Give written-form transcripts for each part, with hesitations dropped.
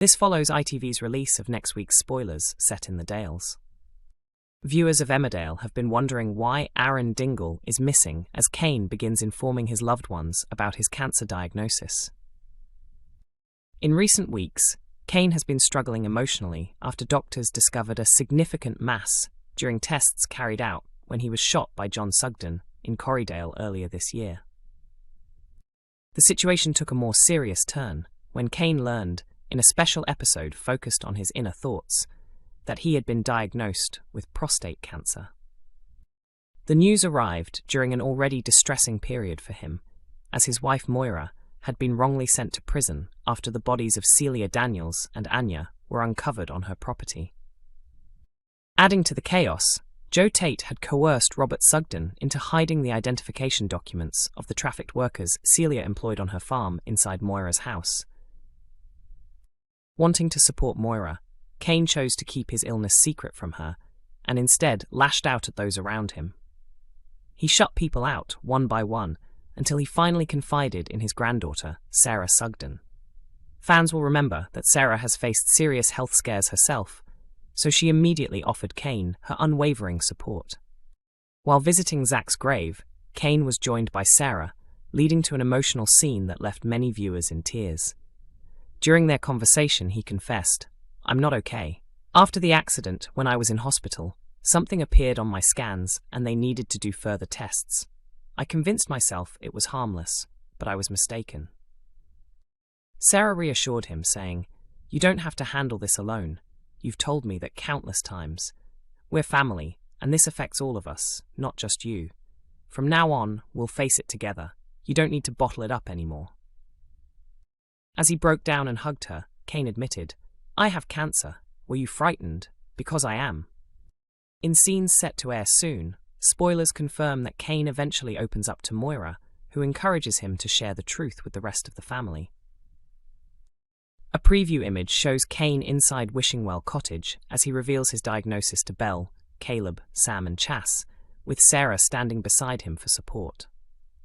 This follows ITV's release of next week's spoilers set in the Dales. Viewers of Emmerdale have been wondering why Aaron Dingle is missing as Cain begins informing his loved ones about his cancer diagnosis. In recent weeks, Cain has been struggling emotionally after doctors discovered a significant mass during tests carried out when he was shot by John Sugden in Corriedale earlier this year. The situation took a more serious turn when Cain learned, in a special episode focused on his inner thoughts, that he had been diagnosed with prostate cancer. The news arrived during an already distressing period for him, as his wife Moira had been wrongly sent to prison after the bodies of Celia Daniels and Anya were uncovered on her property. Adding to the chaos, Tate had coerced Robert Sugden into hiding the identification documents of the trafficked workers Celia employed on her farm inside Moira's house. Wanting to support Moira, Cain chose to keep his illness secret from her and instead lashed out at those around him. He shut people out one by one until he finally confided in his granddaughter, Sarah Sugden. Fans will remember that Sarah has faced serious health scares herself, so she immediately offered Cain her unwavering support. While visiting Zach's grave, Cain was joined by Sarah, leading to an emotional scene that left many viewers in tears. During their conversation, he confessed, "I'm not okay. After the accident, when I was in hospital, something appeared on my scans and they needed to do further tests. I convinced myself it was harmless, but I was mistaken." Sarah reassured him, saying, "You don't have to handle this alone. You've told me that countless times. We're family, and this affects all of us, not just you. From now on, we'll face it together. You don't need to bottle it up anymore." As he broke down and hugged her, Cain admitted, "I have cancer. Were you frightened? Because I am." In scenes set to air soon, spoilers confirm that Cain eventually opens up to Moira, who encourages him to share the truth with the rest of the family. A preview image shows Cain inside Wishingwell Cottage as he reveals his diagnosis to Belle, Caleb, Sam and Chas, with Sarah standing beside him for support.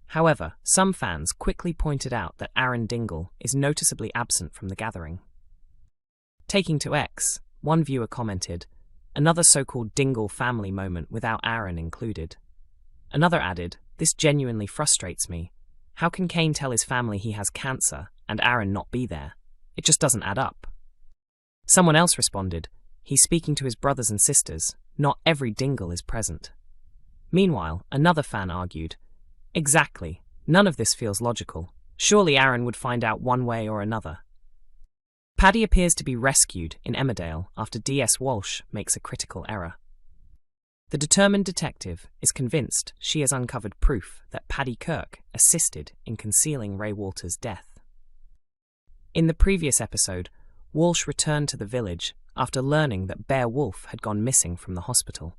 However, some fans quickly pointed out that Aaron Dingle is noticeably absent from the gathering. Taking to X, one viewer commented, "Another so-called Dingle family moment without Aaron included." Another added, "This genuinely frustrates me. How can Cain tell his family he has cancer and Aaron not be there? It just doesn't add up." Someone else responded, "He's speaking to his brothers and sisters. Not every Dingle is present." Meanwhile, another fan argued, "Exactly. None of this feels logical. Surely Aaron would find out one way or another." Paddy appears to be rescued in Emmerdale after DS Walsh makes a critical error. The determined detective is convinced she has uncovered proof that Paddy Kirk assisted in concealing Ray Walters' death. In the previous episode, Walsh returned to the village after learning that Bear Wolf had gone missing from the hospital.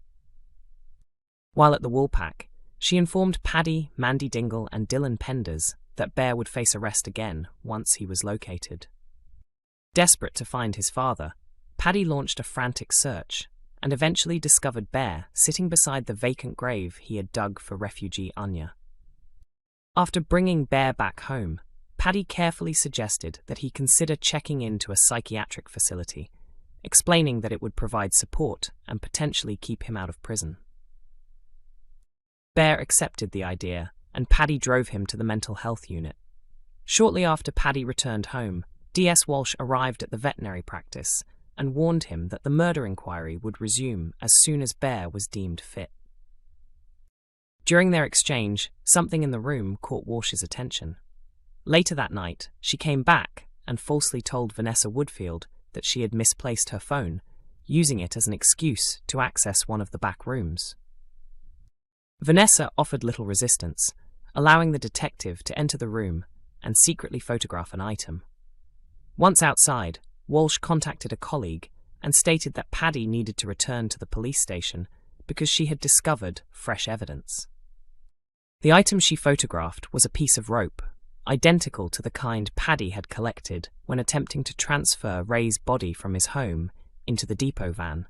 While at the Woolpack, she informed Paddy, Mandy Dingle and Dylan Penders that Bear would face arrest again once he was located. Desperate to find his father, Paddy launched a frantic search and eventually discovered Bear sitting beside the vacant grave he had dug for refugee Anya. After bringing Bear back home, Paddy carefully suggested that he consider checking into a psychiatric facility, explaining that it would provide support and potentially keep him out of prison. Bear accepted the idea, and Paddy drove him to the mental health unit. Shortly after Paddy returned home, DS Walsh arrived at the veterinary practice and warned him that the murder inquiry would resume as soon as Bear was deemed fit. During their exchange, something in the room caught Walsh's attention. Later that night, she came back and falsely told Vanessa Woodfield that she had misplaced her phone, using it as an excuse to access one of the back rooms. Vanessa offered little resistance, allowing the detective to enter the room and secretly photograph an item. Once outside, Walsh contacted a colleague and stated that Paddy needed to return to the police station because she had discovered fresh evidence. The item she photographed was a piece of rope, identical to the kind Paddy had collected when attempting to transfer Ray's body from his home into the depot van.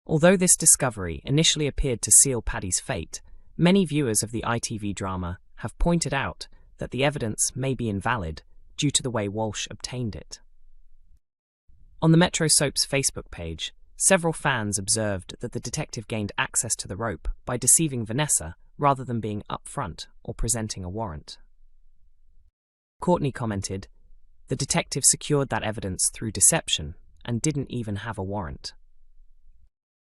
Although this discovery initially appeared to seal Paddy's fate, many viewers of the ITV drama have pointed out that the evidence may be invalid due to the way Walsh obtained it. On the Metro soap's Facebook page, several fans observed that the detective gained access to the rope by deceiving Vanessa rather than being upfront or presenting a warrant. Courtney commented, "The detective secured that evidence through deception and didn't even have a warrant."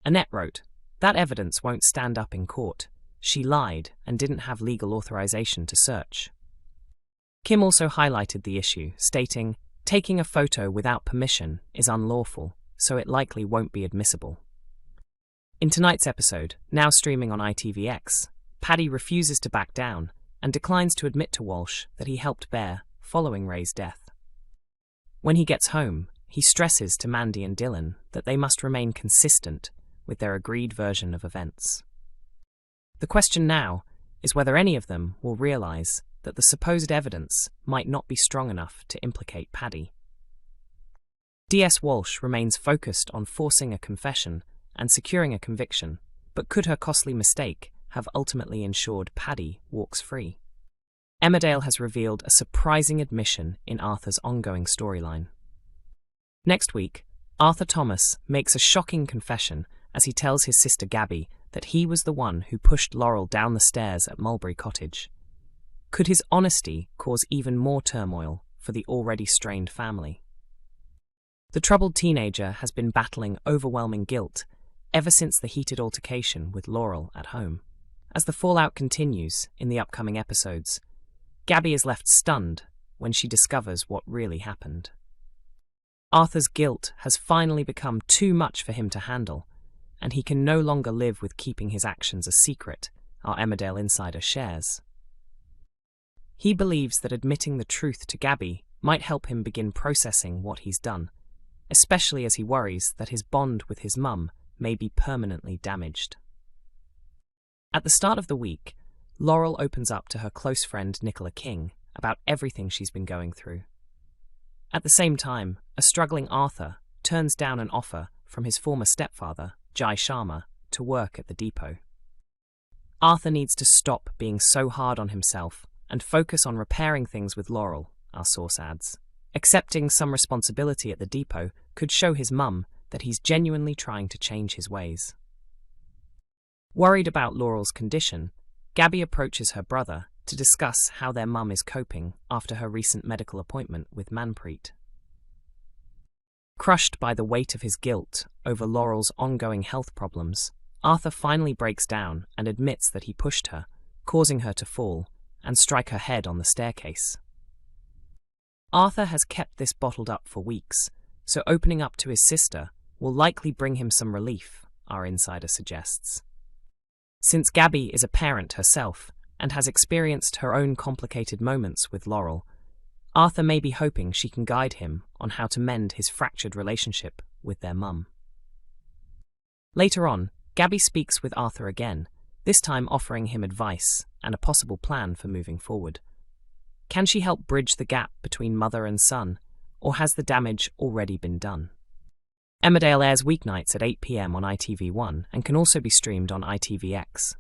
Annette wrote, "That evidence won't stand up in court. She lied and didn't have legal authorization to search." Kim also highlighted the issue, stating, "Taking a photo without permission is unlawful, so it likely won't be admissible." In tonight's episode, now streaming on ITVX, Paddy refuses to back down and declines to admit to Walsh that he helped Bear following Ray's death. When he gets home, he stresses to Mandy and Dylan that they must remain consistent with their agreed version of events. The question now is whether any of them will realize that the supposed evidence might not be strong enough to implicate Paddy. DS Walsh remains focused on forcing a confession and securing a conviction, but could her costly mistake have ultimately ensured Paddy walks free? Emmerdale has revealed a surprising admission in Arthur's ongoing storyline. Next week, Arthur Thomas makes a shocking confession as he tells his sister Gabby that he was the one who pushed Laurel down the stairs at Mulberry Cottage. Could his honesty cause even more turmoil for the already strained family? The troubled teenager has been battling overwhelming guilt ever since the heated altercation with Laurel at home. As the fallout continues in the upcoming episodes, Gabby is left stunned when she discovers what really happened. Arthur's guilt has finally become too much for him to handle, and he can no longer live with keeping his actions a secret, our Emmerdale insider shares. He believes that admitting the truth to Gabby might help him begin processing what he's done, especially as he worries that his bond with his mum may be permanently damaged. At the start of the week, Laurel opens up to her close friend Nicola King about everything she's been going through. At the same time, a struggling Arthur turns down an offer from his former stepfather, Jai Sharma, to work at the depot. Arthur needs to stop being so hard on himself and focus on repairing things with Laurel, our source adds. Accepting some responsibility at the depot could show his mum that he's genuinely trying to change his ways. Worried about Laurel's condition, Gabby approaches her brother to discuss how their mum is coping after her recent medical appointment with Manpreet. Crushed by the weight of his guilt over Laurel's ongoing health problems, Arthur finally breaks down and admits that he pushed her, causing her to fall and strike her head on the staircase. Arthur has kept this bottled up for weeks, so opening up to his sister will likely bring him some relief, our insider suggests. Since Gabby is a parent herself and has experienced her own complicated moments with Laurel, Arthur may be hoping she can guide him on how to mend his fractured relationship with their mum. Later on, Gabby speaks with Arthur again, this time offering him advice and a possible plan for moving forward. Can she help bridge the gap between mother and son, or has the damage already been done? Emmerdale airs weeknights at 8 p.m. on ITV1 and can also be streamed on ITVX.